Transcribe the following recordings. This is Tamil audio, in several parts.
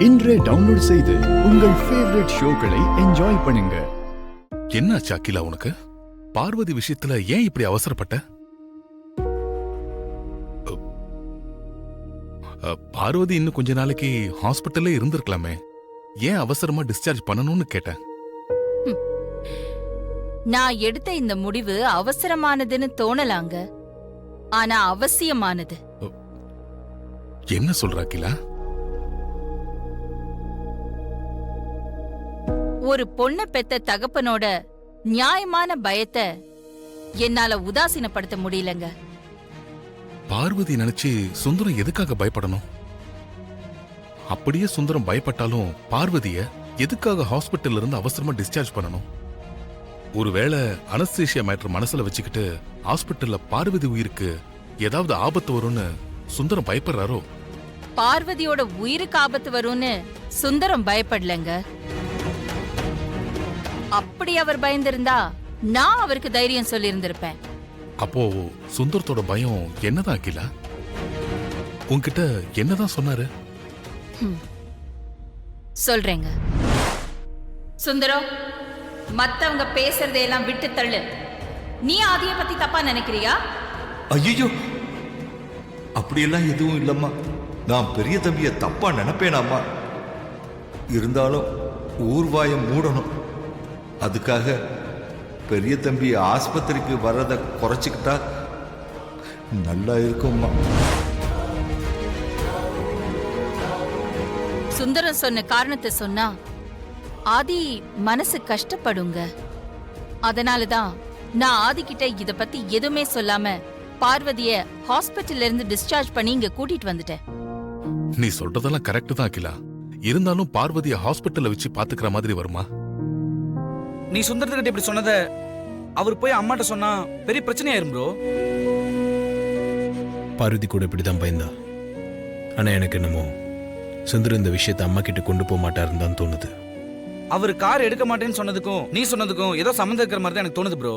இன்றே டவுன்லோட் செய்து உங்கள் ஃபேவரட் ஷோக்களை என்ஜாய் பண்ணுங்க. என்ன அகிலா, உனக்கு பார்வதி விஷயத்துல ஏன் இப்படி அவசரப்பட்ட? பார்வதி இன்னும் கொஞ்ச நாளைக்கு ஹாஸ்பிட்டல்ல இருந்திருக்கலாமே, ஏன் அவசரமா டிஸ்சார்ஜ் பண்ணணும்னு கேட்டேன். நான் எடுத்த இந்த முடிவு அவசரமானதுன்னு தோணலாங்க, ஆனா அவசியமானது. என்ன சொல்ற அகிலா? ஒரு பொண்ண பெத்த தகப்பனோட நியாயமான பயத்தை என்னால உதாசீனப்படுத்த முடியலங்க. பார்வதி நினைச்சு சுந்தரம் எதுக்காக பயப்படணும்? அப்படியே சுந்தரம் பயப்பட்டாலும் பார்வதிய எதுக்காக ஹாஸ்பிட்டல்ல இருந்து அவசரமா டிஸ்சார்ஜ் பண்ணணும்? ஒருவேளை அனஸ்தீசியா மேட்டர் மனசுல வச்சுக்கிட்டு ஹாஸ்பிட்டல்ல பார்வதி உயிருக்கு ஏதாவது ஆபத்து வரும்னு சுந்தரம் பயப்படுறாரோ? பார்வதியோட உயிருக்கு ஆபத்து வரும்னு சுந்தரம் பயப்படலங்க. அப்படி அவர் பயந்திருந்தா நான் அவருக்கு தைரியம் சொல்லி இருந்திருப்பேன். அப்போ சுந்தரத்தோட பயம் என்னதான் அகிலா? உன்கிட்ட என்னதான் சொன்னாரு? சொல்றேங்க. சுந்தரம், மத்தவங்க பேசுறதையெல்லாம் விட்டு தள்ளு. நீ ஆதிய பத்தி தப்பா நினைக்கிறியா? ஐயோ, அப்படியெல்லாம் எதுவும் இல்லம்மா. நான் பெரிய தம்பிய தப்பா நினைப்பேனாம்மா. இருந்தாலும் ஊர்வாயம் மூடணும். அதுக்காக பெரிய தம்பி ஆஸ்பத்திரிக்கு வர்றதை குறைச்சிக்கிட்டா நல்லா இருக்கும்மா. சுந்தரம் சொன்ன காரணத்தை சொன்னா ஆதி மனசு கஷ்டப்படுங்க. அதனாலதான் நான் ஆதி கிட்ட இத பத்தி எதுவுமே சொல்லாம பார்வதிய ஹாஸ்பிட்டல்ல இருந்து டிஸ்சார்ஜ் பண்ணி இங்க கூட்டிட்டு வந்துட்டேன். நீ சொல்றதெல்லாம் கரெக்ட் தான் அகிலா. இருந்தாலும் பார்வதிய ஹாஸ்பிட்டல்ல வச்சு பாத்துக்கிற மாதிரி வருமா? நீ சுந்தரத்துக்கிட்ட இப்படி சொன்னத அவர் போய் அம்மாட்ட சொன்னா பெரிய பிரச்சனையாயிரும் ப்ரோ. பார்வதி கூட இப்படிதான் பயந்தா. ஆனா எனக்கு என்னமோ சுந்தரம் இந்த விஷயத்தை அம்மா கிட்ட கொண்டு போக மாட்டாருன்னு தான் தோணுது. அவர் கார் எடுக்க மாட்டேன்னு சொன்னதுக்கும் நீ சொன்னதுக்கும் ஏதோ சம்மந்தம் இருக்கிற மாதிரி தான் எனக்கு தோணுது ப்ரோ.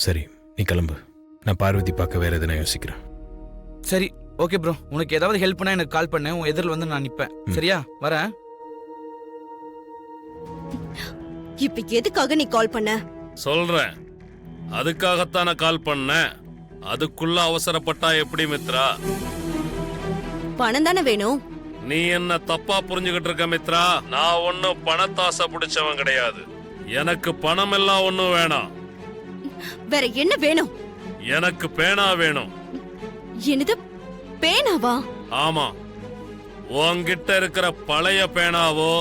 சரி, நீ கிளம்பு. நான் பார்வதி பார்க்க வேற எதுனா யோசிக்கிறேன். சரி, ஓகே ப்ரோ. உனக்கு ஏதாவது ஹெல்ப் பண்ணா எனக்கு கால் பண்ணு. உன் எதிரில் வந்து நான் நிப்பேன். சரியா? வரேன். இப்ப எதுக்காக நீ கால் பண்ண? சொல்றேன். அதுக்காகத்தான கால் பண்ண. அதுக்குள்ள அவசரப்பட்டா எப்படி மித்ரா? பணம் தானே வேணும். நீ என்ன தப்பா புரிஞ்சுகிட்டு இருக்க மித்ரா. நான் ஒன்னும் பணத்தாசை பிடிச்சவன் கிடையாது. எனக்கு பணம் எல்லாம் ஒன்னும் வேணாம். வேற என்ன வேணும்? எனக்கு பேனா வேணும். என்னது, பேனாவா? ஆமா. உன்கிட்ட இருக்கிற பழைய பேனாவோ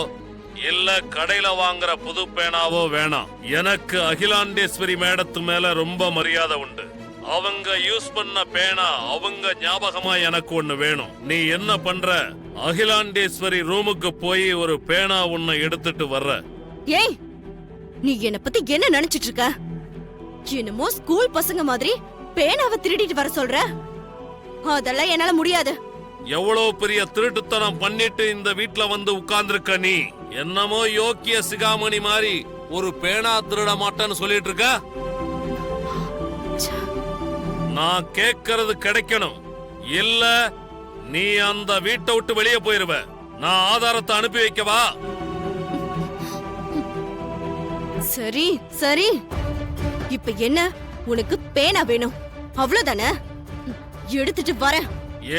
இல்ல கடையில வாங்குற புது பேனாவோ வேணாம். எனக்கு அகிலாண்டேஸ்வரி மேடத்து மேல ரொம்ப மரியாதை உண்டு. அவங்க யூஸ் பண்ண பேனா அவங்க ஞாபகமா எனக்கு ஒண்ணு வேணும். நீ என்ன பண்ற? அகிலாண்டேஸ்வரி ரூமுக்கு போய் ஒரு பேனா ஒண்ணு எடுத்துட்டு வர்ற. ஏய், நீ என்ன பத்தி என்ன நினைச்சிட்டு இருக்க? என்னமோ ஸ்கூல் பசங்க மாதிரி பேனாவை திருடிட்டு வர சொல்ற? அதெல்லாம் என்னால முடியாது. எவ்வளவு பெரிய திருட்டுத்தனம் பண்ணிட்டு இந்த வீட்ல வந்து உட்கார்ந்துருக்க நீ. என்னமோ யோக்கிய சிகாமணி மாதிரி ஒரு பேனா திருட மாட்டேன்னு சொல்லிட்டு இருக்க. நான் கேட்கறது கிடைக்கணும். இல்ல நீ அந்த வீட்டை விட்டு வெளியே போயிருவ. நான் ஆதாரத்தை அனுப்பி வைக்கவா? சரி சரி, இப்ப என்ன? உனக்கு பேனா வேணும், அவ்வளவுதானே? எடுத்துட்டு வரேன்.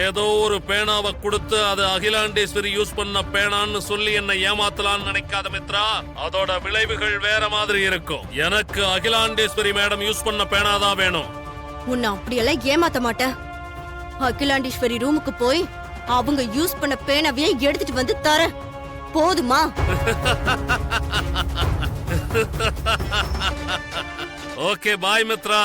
ஏதோ ஒரு பேனாவை கொடுத்து அது அகிலாண்டேஸ்வரி யூஸ் பண்ண பேனான்னு சொல்லி என்ன ஏமாத்தலான்னு நினைக்காத மித்ரா. அதோட விளைவுகள் வேற மாதிரி இருக்கும். எனக்கு அகிலாண்டேஸ்வரி மேடம் யூஸ் பண்ண பேனாதான் வேணும். உன்னை அப்படியெல்லாம் ஏமாத்த மாட்டேன். அகிலாண்டேஸ்வரி ரூமுக்கு போய் அவங்க யூஸ் பண்ண பேனாவையே எடுத்துட்டு வந்து தர. போதுமா? ஓகே, பாய் மித்ரா.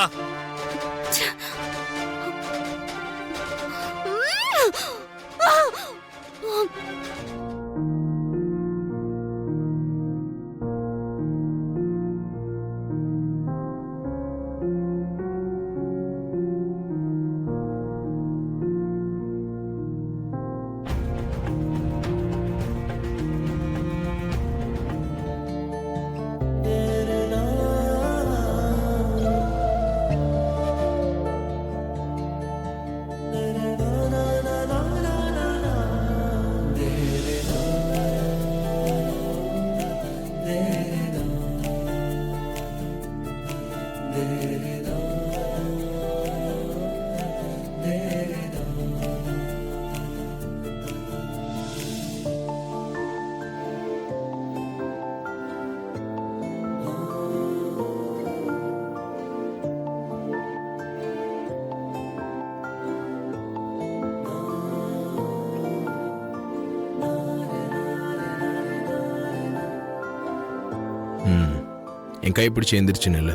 என் கை பிடிச்சி எந்திரிச்சு நில்லு.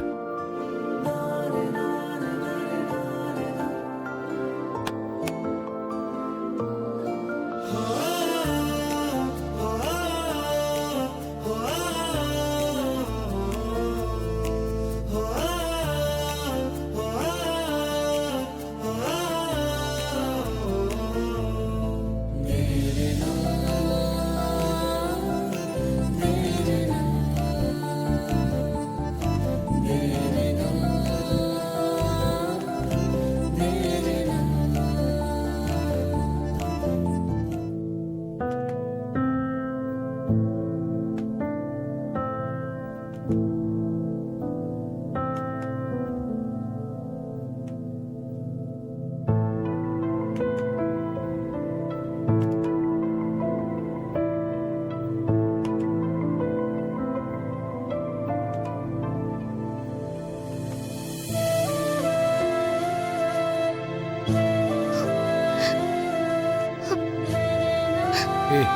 ஏய்,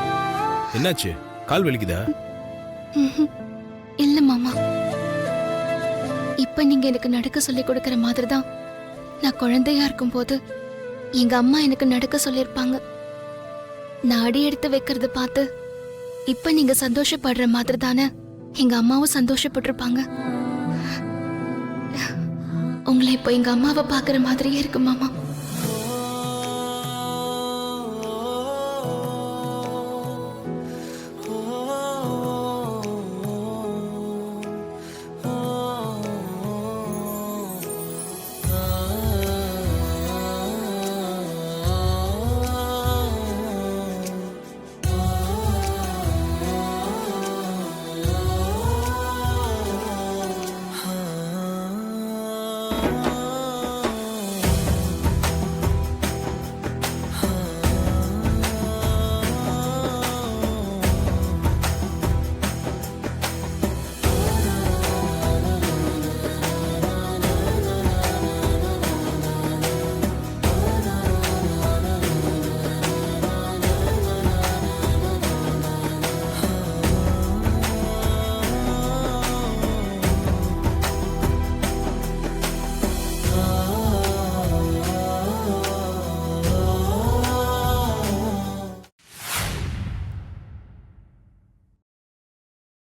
என்னாச்சு? கால் வலிக்குதா? இல்ல மாமா, இப்ப நீங்க எனக்கு நடக்க சொல்லி கொடுக்கற மாதிரி தான் நான் குழந்தையா இருக்கும்போது எங்க அம்மா எனக்கு நடக்க சொல்லிருப்பாங்க. நான் அடி எடுத்து வைக்கிறத பார்த்து இப்ப நீங்க சந்தோஷப்படுற மாதிரி தானே எங்க அம்மாவும் சந்தோஷப்பட்டிருப்பாங்க. உங்களை இப்ப எங்க அம்மாவை பாக்குற மாதிரியே இருக்கு மாமா.